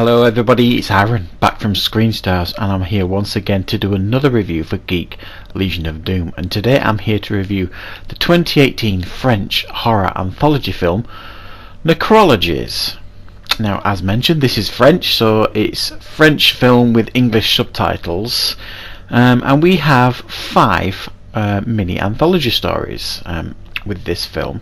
Hello everybody, it's Aaron, back from Screenstars, and I'm here once again to do another review for Geek Legion of Doom. And today I'm here to review the 2018 French horror anthology film, Necrologies. Now, as mentioned, this is French, so it's French film with English subtitles, and we have 5 mini anthology stories with this film.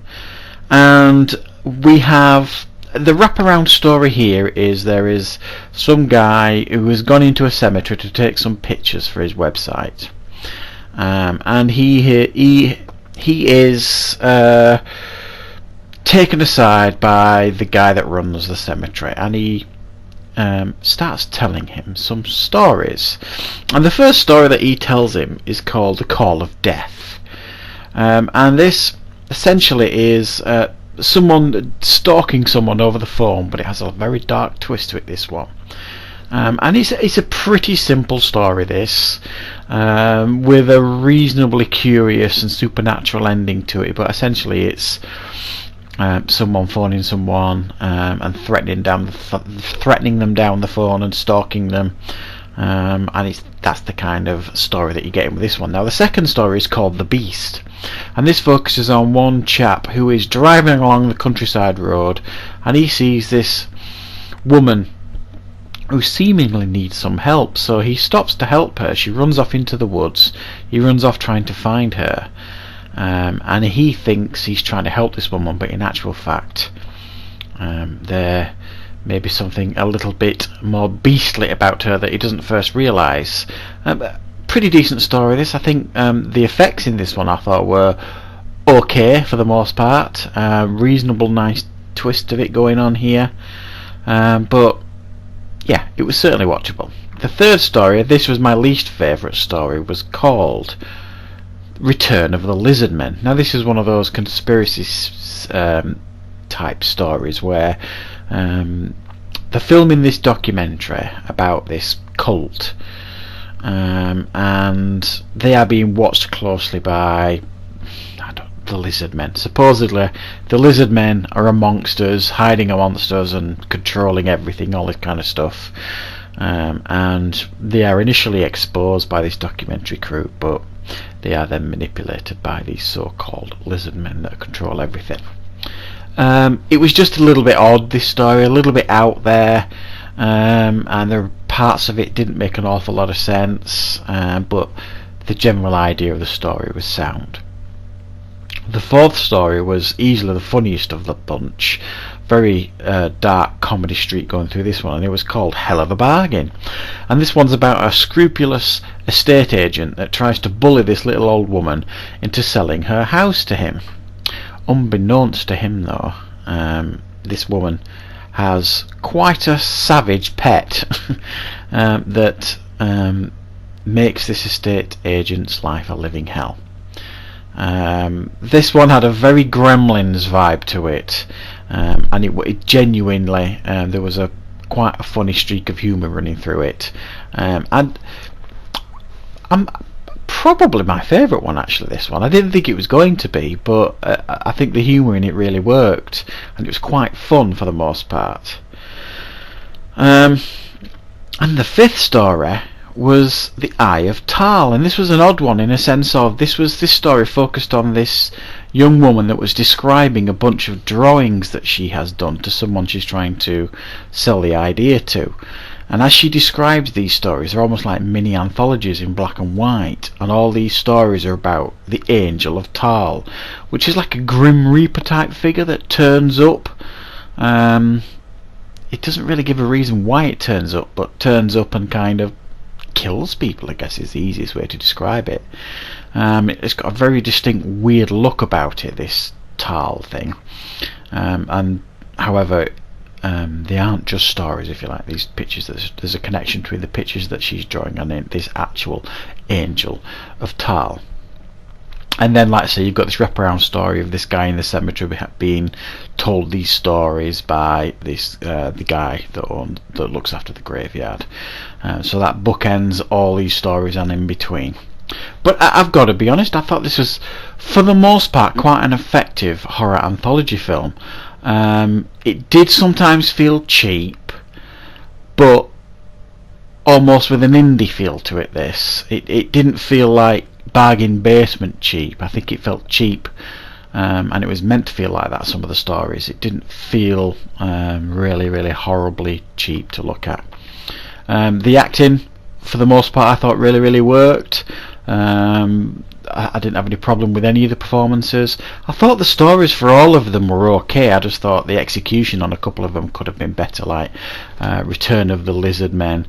And we have the wraparound story here is there is some guy who has gone into a cemetery to take some pictures for his website, and he is taken aside by the guy that runs the cemetery, and he starts telling him some stories. And the first story that he tells him is called The Call of Death, and this essentially is someone stalking someone over the phone, but it has a very dark twist to it, this one. And it's a pretty simple story, this, with a reasonably curious and supernatural ending to it, but essentially it's someone phoning someone and threatening them down the phone and stalking them, and that's the kind of story that you get in with this one. Now, the second story is called The Beast, and this focuses on one chap who is driving along the countryside road, and he sees this woman who seemingly needs some help, so he stops to help her. She runs off into the woods. He runs off trying to find her, and he thinks he's trying to help this woman, but in actual fact there may be something a little bit more beastly about her that he doesn't first realise. Pretty decent story, this. I think the effects in this one I thought were okay for the most part. Reasonable, nice twist of it going on here, but yeah, it was certainly watchable. The third story, this was my least favourite story, was called Return of the Lizard Men. Now, this is one of those conspiracy type stories where they're filming this documentary about this cult, and they are being watched closely by the lizard men. Supposedly the lizard men are amongst us, hiding amongst us and controlling everything, all this kind of stuff, and they are initially exposed by this documentary crew, but they are then manipulated by these so-called lizard men that control everything. It was just a little bit odd, this story, a little bit out there, and there were parts of it didn't make an awful lot of sense, but the general idea of the story was sound. The fourth story was easily the funniest of the bunch. Very dark comedy streak going through this one, and it was called Hell of a Bargain. And this one's about a scrupulous estate agent that tries to bully this little old woman into selling her house to him. Unbeknownst to him, though, this woman has quite a savage pet that makes this estate agent's life a living hell. This one had a very Gremlins vibe to it, and it genuinely, there was quite a funny streak of humour running through it, and I'm probably my favourite one, actually, this one. I didn't think it was going to be, but I think the humour in it really worked, and it was quite fun for the most part. And the fifth story was The Eye of Tal, and this was an odd one in a sense of this story focused on this young woman that was describing a bunch of drawings that she has done to someone she's trying to sell the idea to. And as she describes these stories, they're almost like mini anthologies in black and white, and all these stories are about the Angel of Tal, which is like a Grim Reaper type figure that turns up. It doesn't really give a reason why it turns up, but turns up and kind of kills people, I guess is the easiest way to describe it. It's got a very distinct weird look about it, this Tal thing, and however they aren't just stories, if you like, these pictures. There's a connection between the pictures that she's drawing and this actual Angel of Tal. And then, like I say, you've got this wraparound story of this guy in the cemetery being told these stories by this the guy that looks after the graveyard. So that bookends all these stories and in between. But I've got to be honest, I thought this was, for the most part, quite an effective horror anthology film. It did sometimes feel cheap, but almost with an indie feel to it. It didn't feel like bargain basement cheap. I think it felt cheap, and it was meant to feel like that. Some of the stories, it didn't feel really horribly cheap to look at. The acting, for the most part, I thought really worked. I didn't have any problem with any of the performances. I thought the stories for all of them were okay. I just thought the execution on a couple of them could have been better, like Return of the Lizard Men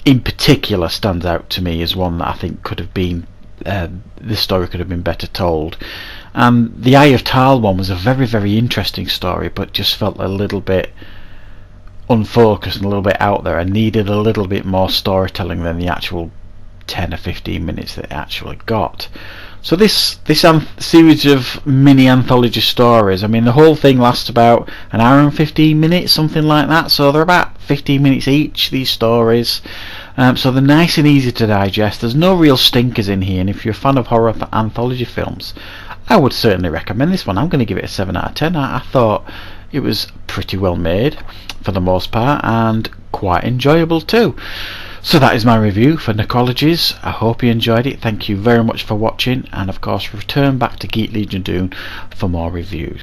in particular stands out to me as one that I think could have been, this story could have been better told. And the Eye of Tal one was a very interesting story, but just felt a little bit unfocused and a little bit out there, and needed a little bit more storytelling than the actual 10 or 15 minutes that it actually got. So this series of mini anthology stories, I mean, the whole thing lasts about an hour and 15 minutes, something like that, so they're about 15 minutes each, these stories. So they're nice and easy to digest. There's no real stinkers in here, and if you're a fan of horror anthology films, I would certainly recommend this one. I'm going to give it a 7 out of 10. I thought it was pretty well made for the most part, and quite enjoyable too. So that is my review for Necrologies. I hope you enjoyed it. Thank you very much for watching, and of course return back to Geek Legion Dune for more reviews.